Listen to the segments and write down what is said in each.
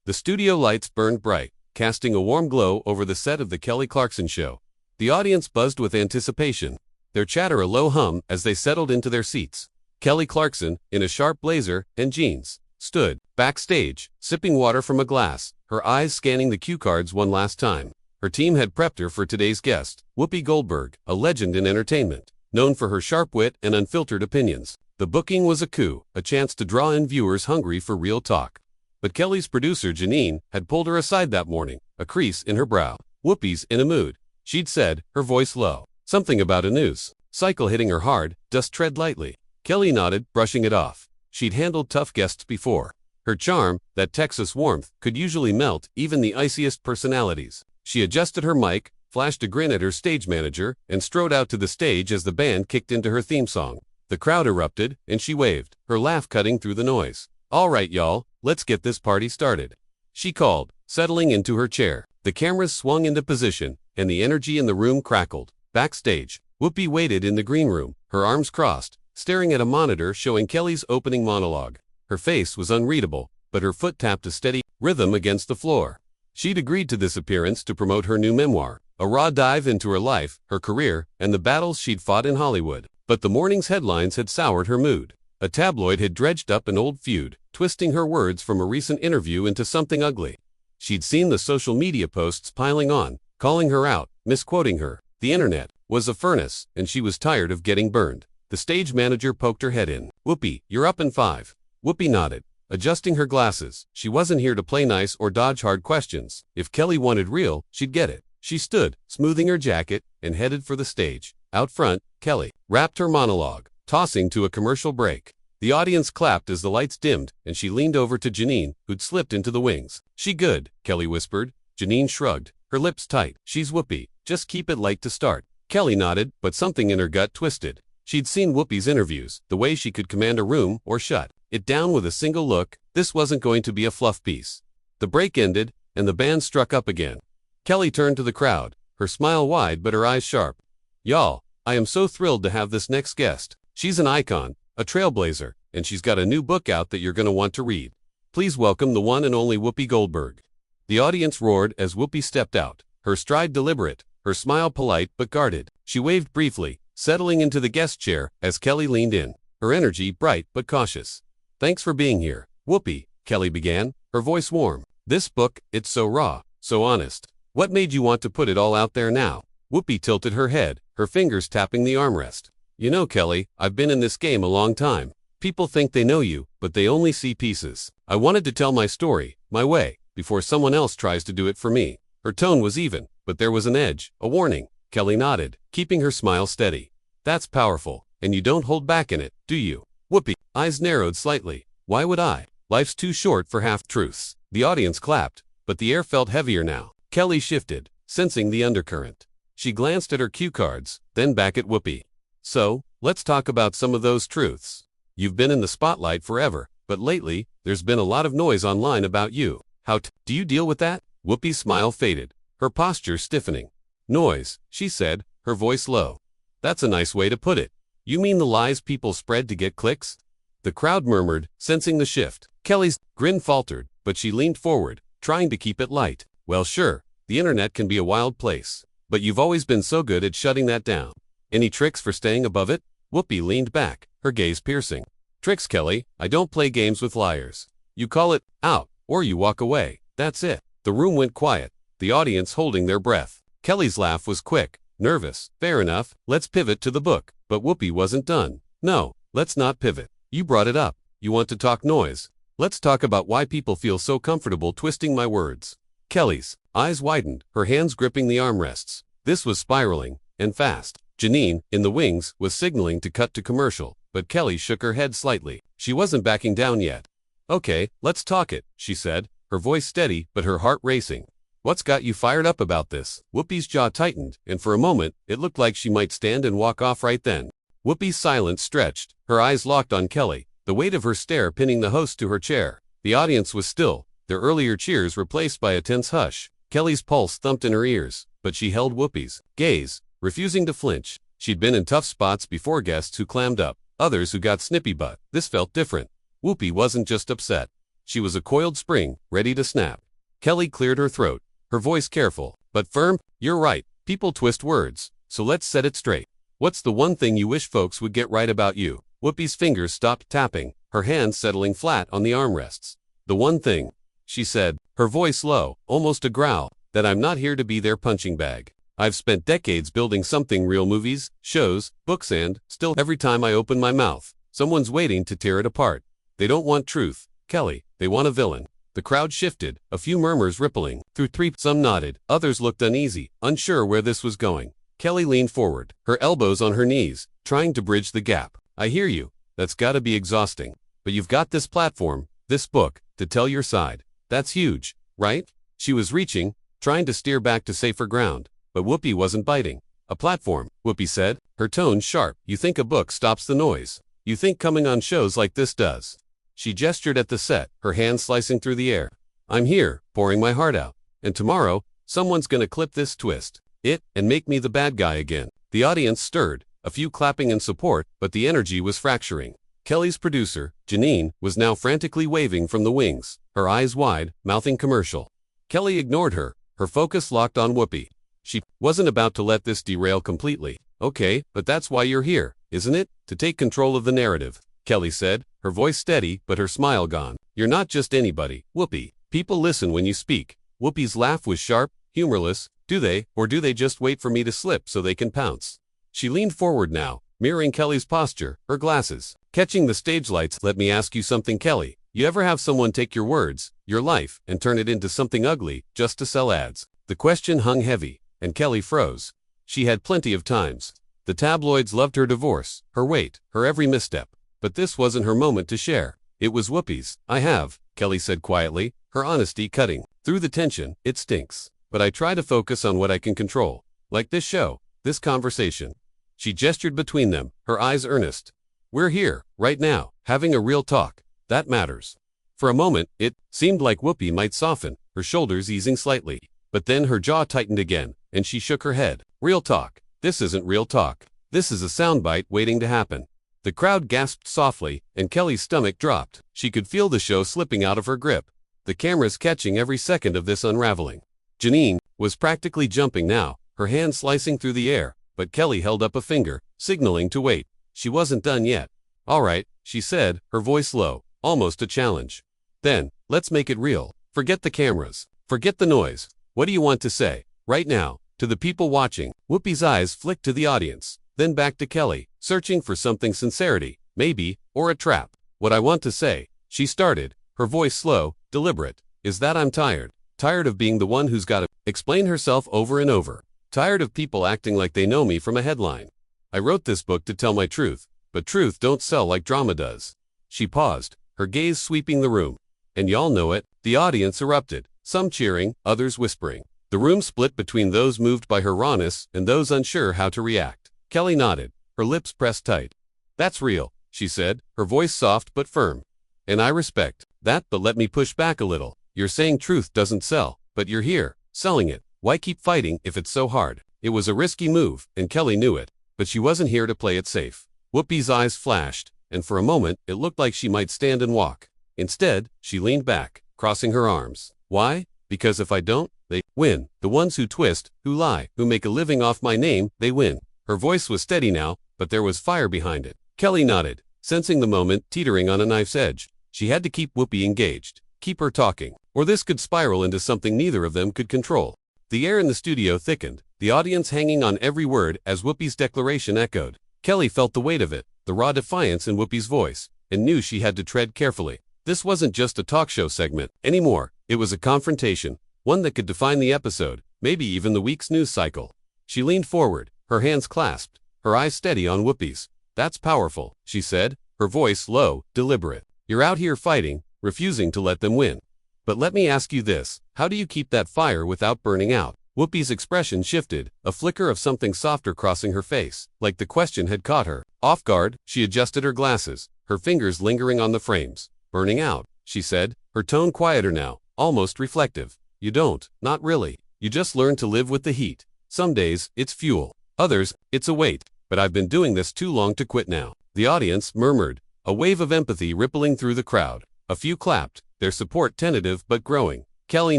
The studio lights burned bright, casting a warm glow over the set of the Kelly Clarkson Show. The audience buzzed with anticipation, their chatter a low hum as they settled into their seats. Kelly Clarkson, in a sharp blazer and jeans, stood backstage, sipping water from a glass, her eyes scanning the cue cards one last time. Her team had prepped her for today's guest, Whoopi Goldberg, a legend in entertainment, known for her sharp wit and unfiltered opinions. The booking was a coup, a chance to draw in viewers hungry for real talk. But Kelly's producer Janine had pulled her aside that morning, a crease in her brow. "Whoopi's in a mood," she'd said, her voice low. "Something about a news cycle hitting her hard, just tread lightly." Kelly nodded, brushing it off. She'd handled tough guests before. Her charm, that Texas warmth, could usually melt even the iciest personalities. She adjusted her mic, flashed a grin at her stage manager, and strode out to the stage as the band kicked into her theme song. The crowd erupted, and she waved, her laugh cutting through the noise. "All right, y'all, let's get this party started," she called, settling into her chair. The cameras swung into position, and the energy in the room crackled. Backstage, Whoopi waited in the green room, her arms crossed, staring at a monitor showing Kelly's opening monologue. Her face was unreadable, but her foot tapped a steady rhythm against the floor. She'd agreed to this appearance to promote her new memoir, a raw dive into her life, her career, and the battles she'd fought in Hollywood. But the morning's headlines had soured her mood. A tabloid had dredged up an old feud, twisting her words from a recent interview into something ugly. She'd seen the social media posts piling on, calling her out, misquoting her. The internet was a furnace, and she was tired of getting burned. The stage manager poked her head in. "Whoopi, you're up in 5. Whoopi nodded, adjusting her glasses. She wasn't here to play nice or dodge hard questions. If Kelly wanted real, she'd get it. She stood, smoothing her jacket, and headed for the stage. Out front, Kelly rapped her monologue, tossing to a commercial break. The audience clapped as the lights dimmed, and she leaned over to Janine, who'd slipped into the wings. "She good," Kelly whispered. Janine shrugged, her lips tight. "She's Whoopi. Just keep it light to start." Kelly nodded, but something in her gut twisted. She'd seen Whoopi's interviews, the way she could command a room or shut it down with a single look. This wasn't going to be a fluff piece. The break ended, and the band struck up again. Kelly turned to the crowd, her smile wide but her eyes sharp. "Y'all, I am so thrilled to have this next guest. She's an icon, a trailblazer, and she's got a new book out that you're going to want to read. Please welcome the one and only Whoopi Goldberg." The audience roared as Whoopi stepped out, her stride deliberate, her smile polite but guarded. She waved briefly, settling into the guest chair as Kelly leaned in, her energy bright but cautious. "Thanks for being here, Whoopi," Kelly began, her voice warm. "This book, it's so raw, so honest. What made you want to put it all out there now?" Whoopi tilted her head, her fingers tapping the armrest. "You know, Kelly, I've been in this game a long time. People think they know you, but they only see pieces. I wanted to tell my story, my way, before someone else tries to do it for me." Her tone was even, but there was an edge, a warning. Kelly nodded, keeping her smile steady. "That's powerful, and you don't hold back in it, do you?" Whoopi, eyes narrowed slightly. "Why would I? Life's too short for half-truths." The audience clapped, but the air felt heavier now. Kelly shifted, sensing the undercurrent. She glanced at her cue cards, then back at Whoopi. "So, let's talk about some of those truths. You've been in the spotlight forever, but lately, there's been a lot of noise online about you. How do you deal with that?" Whoopi's smile faded, her posture stiffening. "Noise," she said, her voice low. "That's a nice way to put it. You mean the lies people spread to get clicks?" The crowd murmured, sensing the shift. Kelly's grin faltered, but she leaned forward, trying to keep it light. "Well, sure, the internet can be a wild place, but you've always been so good at shutting that down. Any tricks for staying above it?" Whoopi leaned back, her gaze piercing. "Tricks, Kelly? I don't play games with liars. You call it out, or you walk away. That's it." The room went quiet, the audience holding their breath. Kelly's laugh was quick, nervous. "Fair enough, let's pivot to the book." But Whoopi wasn't done. "No, let's not pivot. You brought it up. You want to talk noise. Let's talk about why people feel so comfortable twisting my words." Kelly's eyes widened, her hands gripping the armrests. This was spiraling, and fast. Janine, in the wings, was signaling to cut to commercial, but Kelly shook her head slightly. She wasn't backing down yet. "Okay, let's talk it," she said, her voice steady but her heart racing. "What's got you fired up about this?" Whoopi's jaw tightened, and for a moment, it looked like she might stand and walk off right then. Whoopi's silence stretched, her eyes locked on Kelly, the weight of her stare pinning the host to her chair. The audience was still, their earlier cheers replaced by a tense hush. Kelly's pulse thumped in her ears, but she held Whoopi's gaze, refusing to flinch. She'd been in tough spots before, guests who clammed up, others who got snippy, but this felt different. Whoopi wasn't just upset. She was a coiled spring, ready to snap. Kelly cleared her throat, her voice careful, but firm. You're right, people twist words, so let's set it straight. What's the one thing you wish folks would get right about you? Whoopi's fingers stopped tapping, her hands settling flat on the armrests. The one thing, she said, her voice low, almost a growl, that I'm not here to be their punching bag. I've spent decades building something real: movies, shows, books, and, still, every time I open my mouth, someone's waiting to tear it apart. They don't want truth, Kelly, they want a villain. The crowd shifted, a few murmurs rippling through three. Some nodded, others looked uneasy, unsure where this was going. Kelly leaned forward, her elbows on her knees, trying to bridge the gap. I hear you, that's gotta be exhausting. But you've got this platform, this book, to tell your side. That's huge, right? She was reaching, trying to steer back to safer ground, but Whoopi wasn't biting. A platform, Whoopi said, her tone sharp. You think a book stops the noise? You think coming on shows like this does? She gestured at the set, her hand slicing through the air. I'm here, pouring my heart out. And tomorrow, someone's gonna clip this, twist it, and make me the bad guy again. The audience stirred, a few clapping in support, but the energy was fracturing. Kelly's producer, Janine, was now frantically waving from the wings, her eyes wide, mouthing commercial. Kelly ignored her, her focus locked on Whoopi. She wasn't about to let this derail completely. Okay, but that's why you're here, isn't it? To take control of the narrative, Kelly said, her voice steady but her smile gone. You're not just anybody, Whoopi. People listen when you speak. Whoopi's laugh was sharp, humorless. Do they, or do they just wait for me to slip so they can pounce? She leaned forward now, mirroring Kelly's posture, her glasses catching the stage lights. Let me ask you something, Kelly. You ever have someone take your words, your life, and turn it into something ugly, just to sell ads? The question hung heavy, and Kelly froze. She had plenty of times. The tabloids loved her divorce, her weight, her every misstep. But this wasn't her moment to share. It was Whoopi's. I have, Kelly said quietly, her honesty cutting through the tension. It stinks. But I try to focus on what I can control. Like this show, this conversation. She gestured between them, her eyes earnest. We're here, right now, having a real talk. That matters. For a moment, it seemed like Whoopi might soften, her shoulders easing slightly. But then her jaw tightened again, and she shook her head. Real talk. This isn't real talk. This is a soundbite waiting to happen. The crowd gasped softly, and Kelly's stomach dropped. She could feel the show slipping out of her grip, the cameras catching every second of this unraveling. Janine was practically jumping now, her hand slicing through the air, but Kelly held up a finger, signaling to wait. She wasn't done yet. All right, she said, her voice low, almost a challenge. Then, let's make it real. Forget the cameras. Forget the noise. What do you want to say, right now, to the people watching? Whoopi's eyes flicked to the audience, then back to Kelly, searching for something: sincerity, maybe, or a trap. What I want to say, she started, her voice slow, deliberate, is that I'm tired. Tired of being the one who's got to explain herself over and over. Tired of people acting like they know me from a headline. I wrote this book to tell my truth, but truth don't sell like drama does. She paused, her gaze sweeping the room. And y'all know it, the audience erupted, some cheering, others whispering. The room split between those moved by her rawness and those unsure how to react. Kelly nodded, her lips pressed tight. That's real, she said, her voice soft but firm. And I respect that, but let me push back a little. You're saying truth doesn't sell, but you're here, selling it. Why keep fighting if it's so hard? It was a risky move, and Kelly knew it, but she wasn't here to play it safe. Whoopi's eyes flashed, and for a moment, it looked like she might stand and walk. Instead, she leaned back, crossing her arms. Why? Because if I don't, they win. The ones who twist, who lie, who make a living off my name, they win. Her voice was steady now, but there was fire behind it. Kelly nodded, sensing the moment teetering on a knife's edge. She had to keep Whoopi engaged, keep her talking, or this could spiral into something neither of them could control. The air in the studio thickened, the audience hanging on every word as Whoopi's declaration echoed. Kelly felt the weight of it, the raw defiance in Whoopi's voice, and knew she had to tread carefully. This wasn't just a talk show segment anymore. It was a confrontation, one that could define the episode, maybe even the week's news cycle. She leaned forward, her hands clasped, her eyes steady on Whoopi's. That's powerful, she said, her voice low, deliberate. You're out here fighting, refusing to let them win. But let me ask you this, how do you keep that fire without burning out? Whoopi's expression shifted, a flicker of something softer crossing her face, like the question had caught her off guard. She adjusted her glasses, her fingers lingering on the frames. Burning out, she said, her tone quieter now, almost reflective. You don't, not really. You just learn to live with the heat. Some days, it's fuel. Others, it's a weight. But I've been doing this too long to quit now. The audience murmured, a wave of empathy rippling through the crowd. A few clapped, their support tentative but growing. Kelly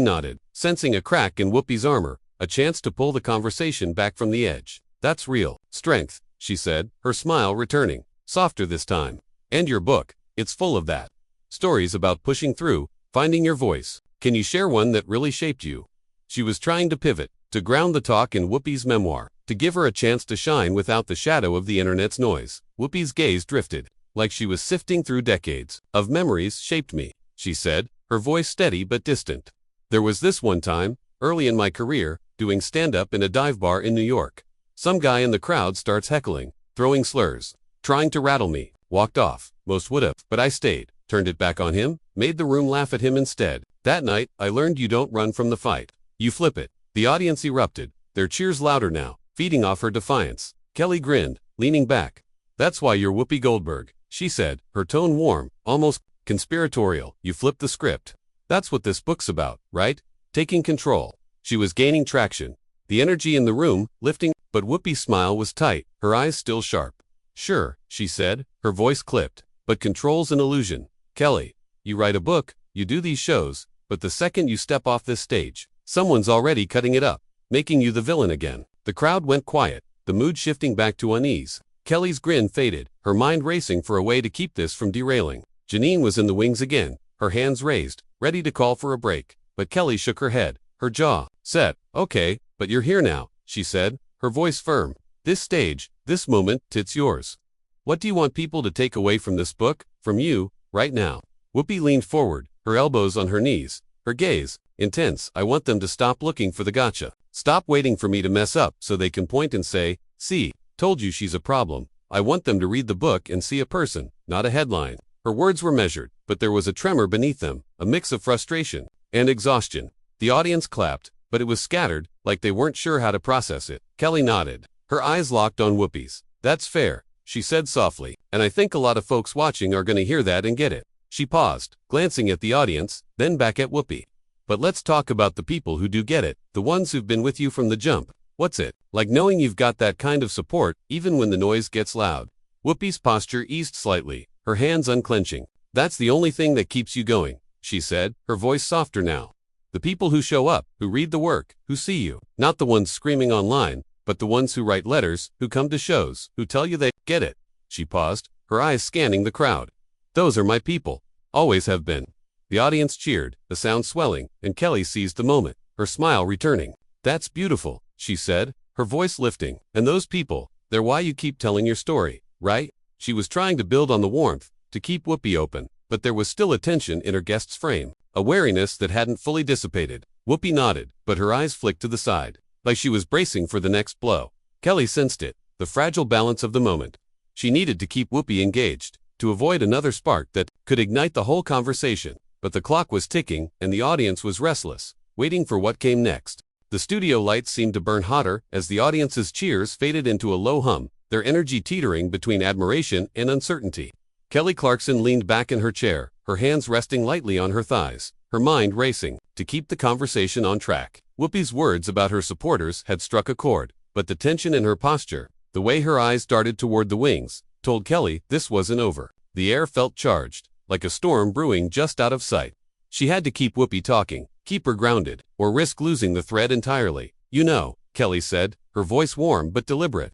nodded, sensing a crack in Whoopi's armor, a chance to pull the conversation back from the edge. That's real strength, she said, her smile returning, softer this time. And your book, it's full of that. Stories about pushing through, finding your voice. Can you share one that really shaped you? She was trying to pivot, to ground the talk in Whoopi's memoir, to give her a chance to shine without the shadow of the internet's noise. Whoopi's gaze drifted, like she was sifting through decades of memories shaped me, she said, her voice steady but distant. There was this one time, early in my career, doing stand-up in a dive bar in New York. Some guy in the crowd starts heckling, throwing slurs, trying to rattle me, walked off. Most would have, but I stayed, turned it back on him, made the room laugh at him instead. That night, I learned you don't run from the fight. You flip it. The audience erupted, their cheers louder now, feeding off her defiance. Kelly grinned, leaning back. That's why you're Whoopi Goldberg, she said, her tone warm, almost conspiratorial. You flipped the script. That's what this book's about, right? Taking control. She was gaining traction, the energy in the room lifting, but Whoopi's smile was tight, her eyes still sharp. Sure, she said, her voice clipped, but control's an illusion. Kelly, you write a book, you do these shows, but the second you step off this stage, someone's already cutting it up, making you the villain again. The crowd went quiet, the mood shifting back to unease. Kelly's grin faded, her mind racing for a way to keep this from derailing. Janine was in the wings again, her hands raised, ready to call for a break, but Kelly shook her head, her jaw set. Okay, but you're here now, she said, her voice firm. This stage, this moment, it's yours. What do you want people to take away from this book, from you, right now? Whoopi leaned forward, her elbows on her knees, her gaze intense. I want them to stop looking for the gotcha. Stop waiting for me to mess up so they can point and say, see, told you she's a problem. I want them to read the book and see a person, not a headline. Her words were measured, but there was a tremor beneath them, a mix of frustration and exhaustion. The audience clapped, but it was scattered, like they weren't sure how to process it. Kelly nodded, her eyes locked on Whoopi's. That's fair, she said softly, and I think a lot of folks watching are going to hear that and get it. She paused, glancing at the audience, then back at Whoopi. But let's talk about the people who do get it, the ones who've been with you from the jump. What's it like knowing you've got that kind of support, even when the noise gets loud? Whoopi's posture eased slightly, her hands unclenching. That's the only thing that keeps you going, she said, her voice softer now. The people who show up, who read the work, who see you. Not the ones screaming online, but the ones who write letters, who come to shows, who tell you they get it. She paused, her eyes scanning the crowd. Those are my people. Always have been. The audience cheered, the sound swelling, and Kelly seized the moment, her smile returning. That's beautiful, she said, her voice lifting. And those people, they're why you keep telling your story, right? She was trying to build on the warmth, to keep Whoopi open, but there was still a tension in her guest's frame, a wariness that hadn't fully dissipated. Whoopi nodded, but her eyes flicked to the side, like she was bracing for the next blow. Kelly sensed it, the fragile balance of the moment. She needed to keep Whoopi engaged, to avoid another spark that could ignite the whole conversation. But the clock was ticking, and the audience was restless, waiting for what came next. The studio lights seemed to burn hotter as the audience's cheers faded into a low hum, their energy teetering between admiration and uncertainty. Kelly Clarkson leaned back in her chair, her hands resting lightly on her thighs, her mind racing, to keep the conversation on track. Whoopi's words about her supporters had struck a chord, but the tension in her posture, the way her eyes darted toward the wings, told Kelly this wasn't over. The air felt charged, like a storm brewing just out of sight. She had to keep Whoopi talking, keep her grounded, or risk losing the thread entirely. You know, Kelly said, her voice warm but deliberate.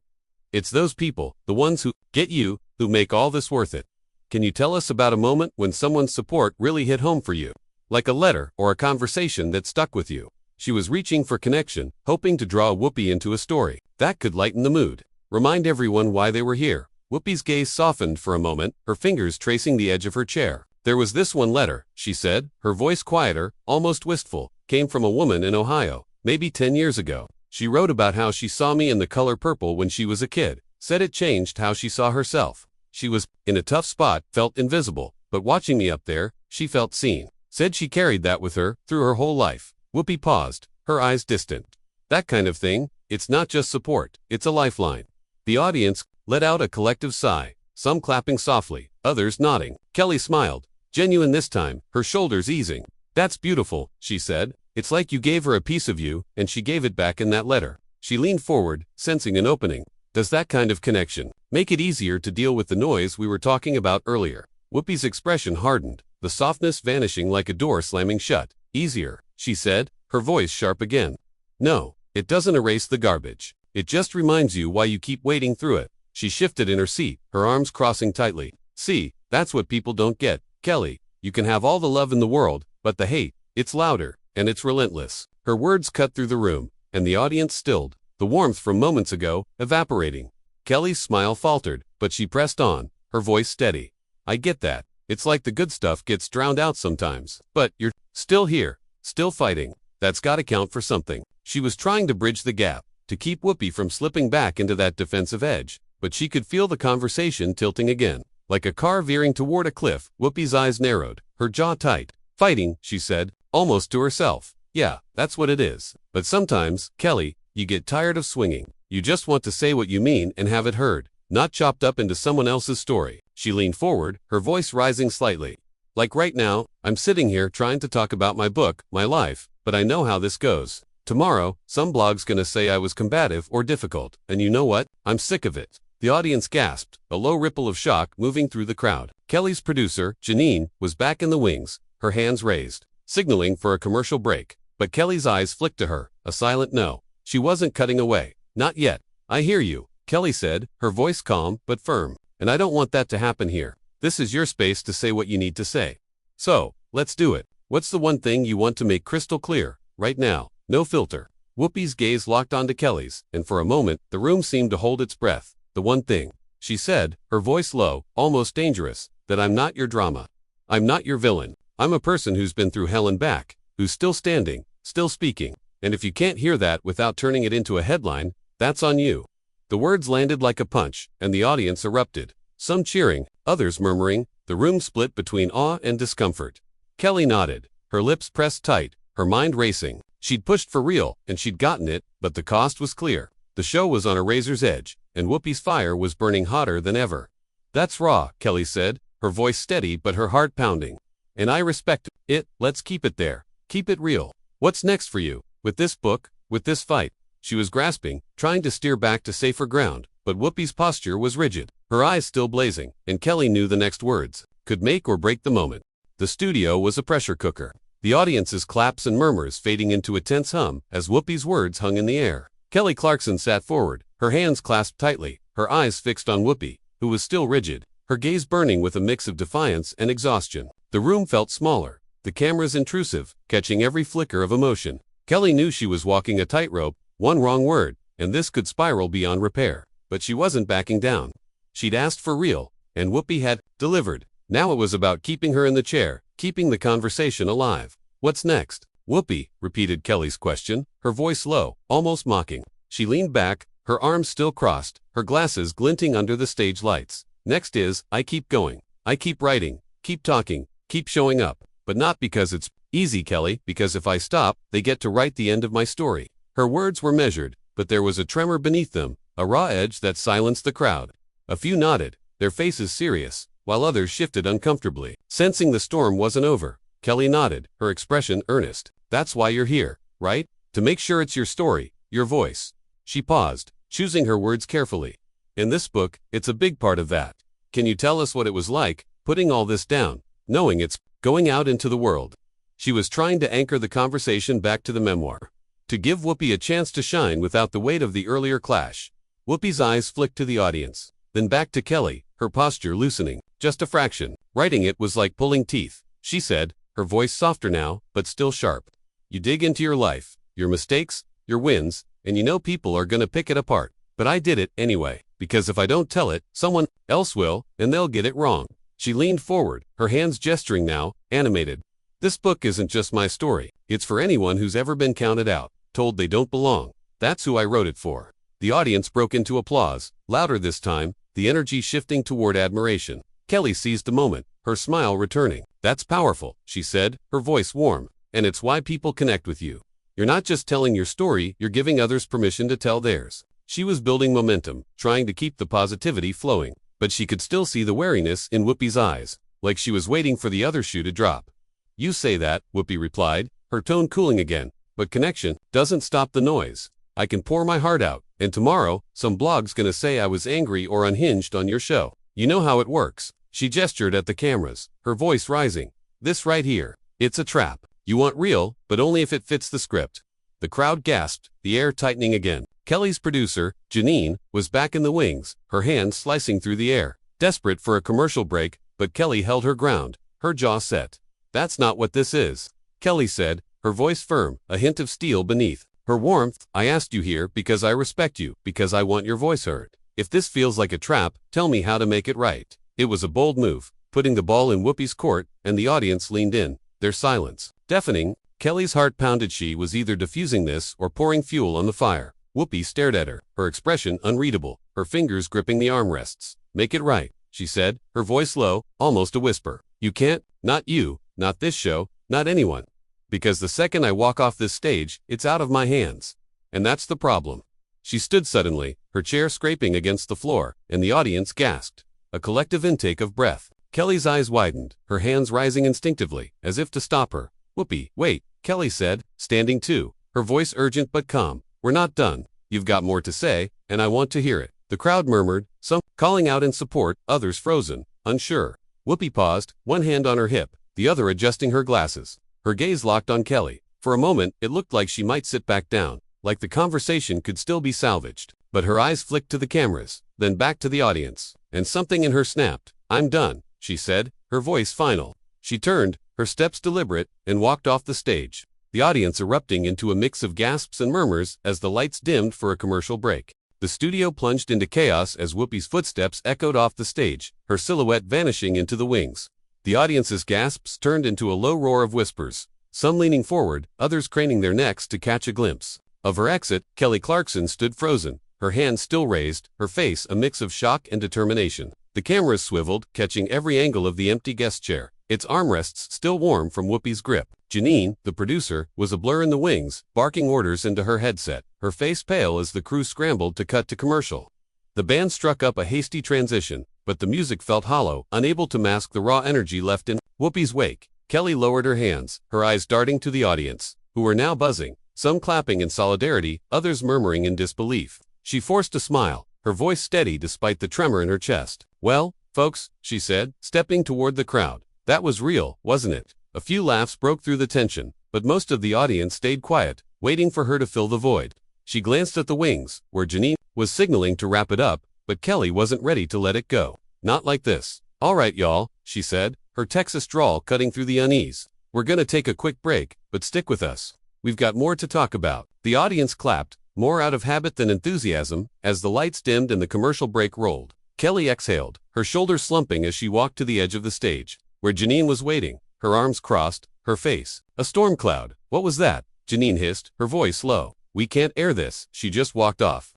It's those people, the ones who get you, who make all this worth it. Can you tell us about a moment when someone's support really hit home for you? Like a letter or a conversation that stuck with you. She was reaching for connection, hoping to draw Whoopi into a story that could lighten the mood, remind everyone why they were here. Whoopi's gaze softened for a moment, her fingers tracing the edge of her chair. There was this one letter, she said, her voice quieter, almost wistful, came from a woman in Ohio, maybe 10 years ago. She wrote about how she saw me in the color purple when she was a kid, said it changed how she saw herself. She was in a tough spot, felt invisible, but watching me up there, she felt seen. Said she carried that with her through her whole life. Whoopi paused, her eyes distant. That kind of thing, it's not just support, it's a lifeline. The audience let out a collective sigh, some clapping softly, others nodding. Kelly smiled, genuine this time, her shoulders easing. That's beautiful, she said. It's like you gave her a piece of you, and she gave it back in that letter. She leaned forward, sensing an opening. Does that kind of connection make it easier to deal with the noise we were talking about earlier? Whoopi's expression hardened, the softness vanishing like a door slamming shut. Easier, she said, her voice sharp again. No, it doesn't erase the garbage. It just reminds you why you keep wading through it. She shifted in her seat, her arms crossing tightly. See, that's what people don't get, Kelly. You can have all the love in the world, but the hate, it's louder, and it's relentless. Her words cut through the room, and the audience stilled, the warmth from moments ago evaporating. Kelly's smile faltered, but she pressed on, her voice steady. I get that. It's like the good stuff gets drowned out sometimes. But you're still here, still fighting. That's gotta count for something. She was trying to bridge the gap, to keep Whoopi from slipping back into that defensive edge, but she could feel the conversation tilting again. Like a car veering toward a cliff, Whoopi's eyes narrowed, her jaw tight. Fighting, she said, almost to herself. Yeah, that's what it is. But sometimes, Kelly, you get tired of swinging. You just want to say what you mean and have it heard, not chopped up into someone else's story. She leaned forward, her voice rising slightly. Like right now, I'm sitting here trying to talk about my book, my life, but I know how this goes. Tomorrow, some blog's gonna say I was combative or difficult, and you know what? I'm sick of it. The audience gasped, a low ripple of shock moving through the crowd. Kelly's producer, Janine, was back in the wings, her hands raised, signaling for a commercial break. But Kelly's eyes flicked to her, a silent no. She wasn't cutting away. Not yet. I hear you, Kelly said, her voice calm but firm. And I don't want that to happen here. This is your space to say what you need to say. So, let's do it. What's the one thing you want to make crystal clear, right now? No filter. Whoopi's gaze locked onto Kelly's, and for a moment, the room seemed to hold its breath. The one thing, she said, her voice low, almost dangerous, that I'm not your drama. I'm not your villain. I'm a person who's been through hell and back, who's still standing, still speaking. And if you can't hear that without turning it into a headline, that's on you. The words landed like a punch, and the audience erupted. Some cheering, others murmuring, the room split between awe and discomfort. Kelly nodded, her lips pressed tight, her mind racing. She'd pushed for real, and she'd gotten it, but the cost was clear. The show was on a razor's edge, and Whoopi's fire was burning hotter than ever. That's raw, Kelly said, her voice steady but her heart pounding. And I respect it. Let's keep it there. Keep it real. What's next for you? With this book? With this fight? She was grasping, trying to steer back to safer ground, but Whoopi's posture was rigid, her eyes still blazing, and Kelly knew the next words could make or break the moment. The studio was a pressure cooker, the audience's claps and murmurs fading into a tense hum as Whoopi's words hung in the air. Kelly Clarkson sat forward, her hands clasped tightly, her eyes fixed on Whoopi, who was still rigid, her gaze burning with a mix of defiance and exhaustion. The room felt smaller, the cameras intrusive, catching every flicker of emotion. Kelly knew she was walking a tightrope, one wrong word, and this could spiral beyond repair. But she wasn't backing down. She'd asked for real, and Whoopi had delivered. Now it was about keeping her in the chair, keeping the conversation alive. What's next? Whoopi, repeated Kelly's question, her voice low, almost mocking. She leaned back, her arms still crossed, her glasses glinting under the stage lights. Next is, I keep going. I keep writing, keep talking, keep showing up. But not because it's easy, Kelly, because if I stop, they get to write the end of my story. Her words were measured, but there was a tremor beneath them, a raw edge that silenced the crowd. A few nodded, their faces serious, while others shifted uncomfortably. Sensing the storm wasn't over, Kelly nodded, her expression earnest. That's why you're here, right? To make sure it's your story, your voice. She paused, choosing her words carefully. In this book, it's a big part of that. Can you tell us what it was like, putting all this down, knowing it's going out into the world? She was trying to anchor the conversation back to the memoir, to give Whoopi a chance to shine without the weight of the earlier clash. Whoopi's eyes flicked to the audience, then back to Kelly, her posture loosening, just a fraction. Writing it was like pulling teeth, she said, her voice softer now, but still sharp. You dig into your life, your mistakes, your wins, and you know people are gonna pick it apart. But I did it anyway, because if I don't tell it, someone else will, and they'll get it wrong. She leaned forward, her hands gesturing now, animated. This book isn't just my story. It's for anyone who's ever been counted out, told they don't belong. That's who I wrote it for. The audience broke into applause, louder this time, the energy shifting toward admiration. Kelly seized the moment, her smile returning. That's powerful, she said, her voice warm. And it's why people connect with you. You're not just telling your story, you're giving others permission to tell theirs. She was building momentum, trying to keep the positivity flowing. But she could still see the wariness in Whoopi's eyes, like she was waiting for the other shoe to drop. You say that, Whoopi replied, her tone cooling again. But connection doesn't stop the noise. I can pour my heart out, and tomorrow, some blog's gonna say I was angry or unhinged on your show. You know how it works. She gestured at the cameras, her voice rising. This right here. It's a trap. You want real, but only if it fits the script. The crowd gasped, the air tightening again. Kelly's producer, Janine, was back in the wings, her hands slicing through the air, desperate for a commercial break, but Kelly held her ground, her jaw set. That's not what this is, Kelly said, her voice firm, a hint of steel beneath her warmth. I asked you here because I respect you, because I want your voice heard. If this feels like a trap, tell me how to make it right. It was a bold move, putting the ball in Whoopi's court, and the audience leaned in, their silence deafening. Kelly's heart pounded. She was either diffusing this or pouring fuel on the fire. Whoopi stared at her, her expression unreadable, her fingers gripping the armrests. Make it right, she said, her voice low, almost a whisper. You can't, not you, not this show, not anyone. Because the second I walk off this stage, it's out of my hands. And that's the problem. She stood suddenly, her chair scraping against the floor, and the audience gasped. A collective intake of breath. Kelly's eyes widened, her hands rising instinctively, as if to stop her. Whoopi, wait, Kelly said, standing too, her voice urgent but calm. We're not done. You've got more to say, and I want to hear it. The crowd murmured, some calling out in support, others frozen, unsure. Whoopi paused, one hand on her hip, the other adjusting her glasses. Her gaze locked on Kelly. For a moment, it looked like she might sit back down, like the conversation could still be salvaged. But her eyes flicked to the cameras, then back to the audience, and something in her snapped. I'm done, she said, her voice final. She turned, her steps deliberate, and walked off the stage. The audience erupting into a mix of gasps and murmurs as the lights dimmed for a commercial break. The studio plunged into chaos as Whoopi's footsteps echoed off the stage, her silhouette vanishing into the wings. The audience's gasps turned into a low roar of whispers, some leaning forward, others craning their necks to catch a glimpse of her exit. Kelly Clarkson stood frozen, her hands still raised, her face a mix of shock and determination. The cameras swiveled, catching every angle of the empty guest chair, its armrests still warm from Whoopi's grip. Janine, the producer, was a blur in the wings, barking orders into her headset, her face pale as the crew scrambled to cut to commercial. The band struck up a hasty transition, but the music felt hollow, unable to mask the raw energy left in Whoopi's wake. Kelly lowered her hands, her eyes darting to the audience, who were now buzzing, some clapping in solidarity, others murmuring in disbelief. She forced a smile, her voice steady despite the tremor in her chest. Well, folks, she said, stepping toward the crowd. That was real, wasn't it? A few laughs broke through the tension, but most of the audience stayed quiet, waiting for her to fill the void. She glanced at the wings, where Janine was signaling to wrap it up, but Kelly wasn't ready to let it go. Not like this. All right, y'all, she said, her Texas drawl cutting through the unease. We're gonna take a quick break, but stick with us. We've got more to talk about. The audience clapped, more out of habit than enthusiasm, as the lights dimmed and the commercial break rolled. Kelly exhaled, her shoulders slumping as she walked to the edge of the stage, where Janine was waiting, her arms crossed, her face a storm cloud. What was that? Janine hissed, her voice low. We can't air this. She just walked off.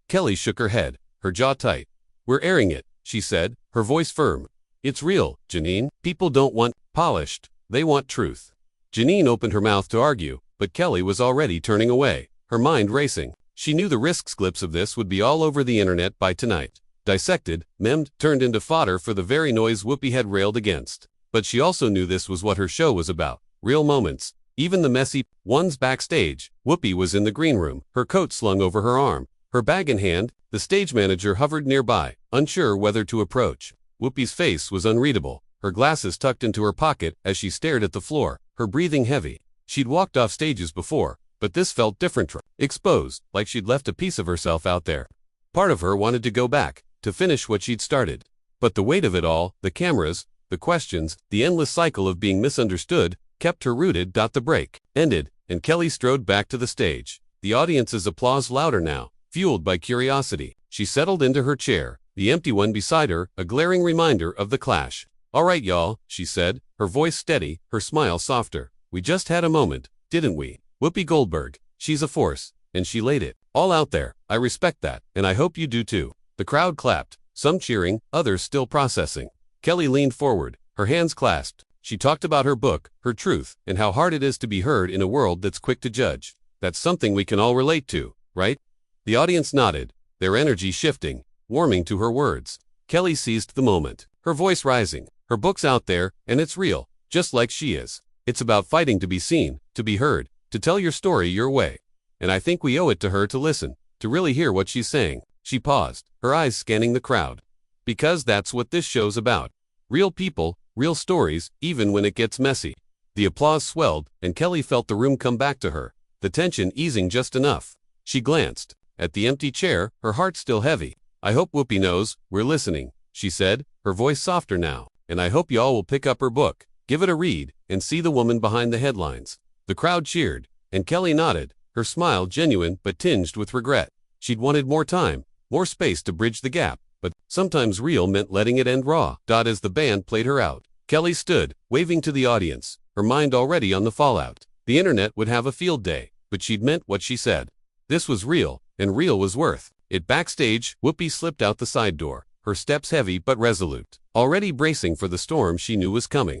Kelly shook her head, her jaw tight. We're airing it, she said, her voice firm. It's real, Janine. People don't want polished, they want truth. Janine opened her mouth to argue, but Kelly was already turning away, her mind racing. She knew the risks clips of this would be all over the internet by tonight. Dissected, memed, turned into fodder for the very noise Whoopi had railed against. But she also knew this was what her show was about. Real moments, even the messy ones backstage. Whoopi was in the green room, her coat slung over her arm, her bag in hand. The stage manager hovered nearby, unsure whether to approach. Whoopi's face was unreadable, her glasses tucked into her pocket as she stared at the floor, her breathing heavy. She'd walked off stages before, but this felt different. Exposed, like she'd left a piece of herself out there. Part of her wanted to go back, to finish what she'd started. But the weight of it all, the cameras, the questions, the endless cycle of being misunderstood, kept her rooted. The break ended, and Kelly strode back to the stage. The audience's applause louder now, fueled by curiosity. She settled into her chair, the empty one beside her, a glaring reminder of the clash. All right, y'all, she said, her voice steady, her smile softer. We just had a moment, didn't we? Whoopi Goldberg, she's a force, and she laid it all out there. I respect that, and I hope you do too. The crowd clapped, some cheering, others still processing. Kelly leaned forward, her hands clasped. She talked about her book, her truth, and how hard it is to be heard in a world that's quick to judge. That's something we can all relate to, right? The audience nodded, their energy shifting, warming to her words. Kelly seized the moment, her voice rising. Her book's out there, and it's real, just like she is. It's about fighting to be seen, to be heard, to tell your story your way. And I think we owe it to her to listen, to really hear what she's saying. She paused, her eyes scanning the crowd. Because that's what this show's about. Real people, Real stories, even when it gets messy. The applause swelled, and Kelly felt the room come back to her, the tension easing just enough. She glanced at the empty chair, her heart still heavy. "I hope Whoopi knows we're listening," she said, her voice softer now. "And I hope y'all will pick up her book, give it a read, and see the woman behind the headlines." The crowd cheered, and Kelly nodded, her smile genuine but tinged with regret. She'd wanted more time, more space to bridge the gap, but sometimes real meant letting it end raw. As the band played her out, Kelly stood, waving to the audience, her mind already on the fallout. The internet would have a field day, but she'd meant what she said. This was real, and real was worth it. Backstage, Whoopi slipped out the side door, her steps heavy but resolute, already bracing for the storm she knew was coming.